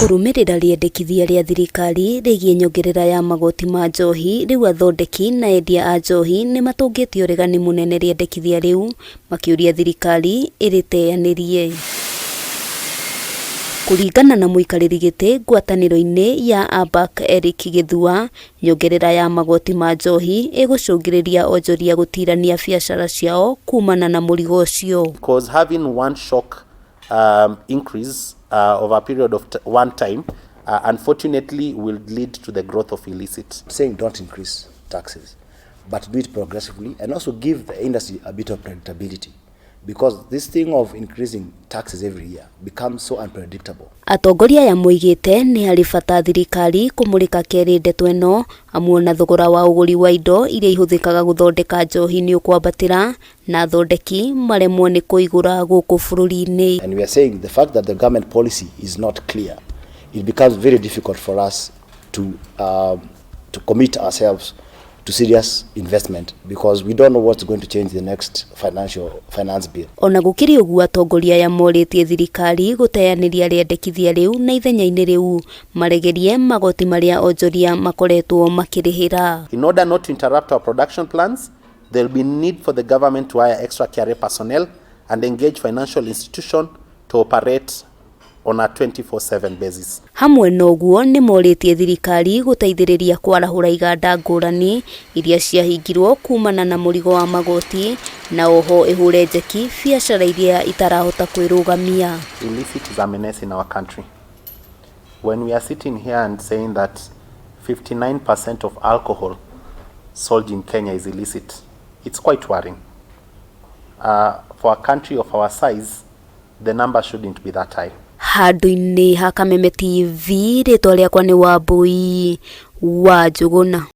Kurumirira riendekithia ria thirikari rigie nyongerera ya magoti ma njohi riu athondeki na endia a njohi ni matungite uregani munene riendekithia riu makiuria thirikari iriteanirie. Kuringana na muikariri giti ngwataniro-ini ya ABAK Eric Githua, nyongerera ya magoti ma njohi igucungiriria onjoria gutirania biacara ciao kumana na murigo ucio. Because having one shock increase over a period of one time, unfortunately, will lead to the growth of illicit. Saying don't increase taxes, but do it progressively and also give the industry a bit of predictability. Because this thing of increasing taxes every year becomes so unpredictable. Atongoria ya muigite ni hari bata thirikari kumurika keri ndeto eno amwe na thogora wa uguri wa indo iria ihuthikaga guthondeka njohi ni ukwambatira na athondeki maremwo ni kuigura guku bururi-ini. And we are saying the fact that the government policy is not clear, it becomes very difficult for us to commit ourselves to serious investment because we don't know what's going to change the next finance bill. Ona gukiri uguo atongoria ya moritie thirikari guteaniria riendekithia riu na ithenya-ini riu maregerie magoti maria onjoria makoretwo makirihira. In order not to interrupt our production plans, there will be need for the government to hire extra KRA personnel and engage financial institution to operate on a 24/7 basis. Hamwe noguo ni moritie thirikari guteithiriria kwarahura iganda ngurani iria ciahingirwo kumana na murigo wa magoti na oho ihure njeki biacara iria itarahota kwirugamia. Illicit is a menace in our country. When we are sitting here and saying that 59% of alcohol sold in Kenya is illicit, it's quite worrying. For a country of our size, the number shouldn't be that high. Handu-ini ha Kameme TV ritwa riakwa ni Wambui wa Njuguna.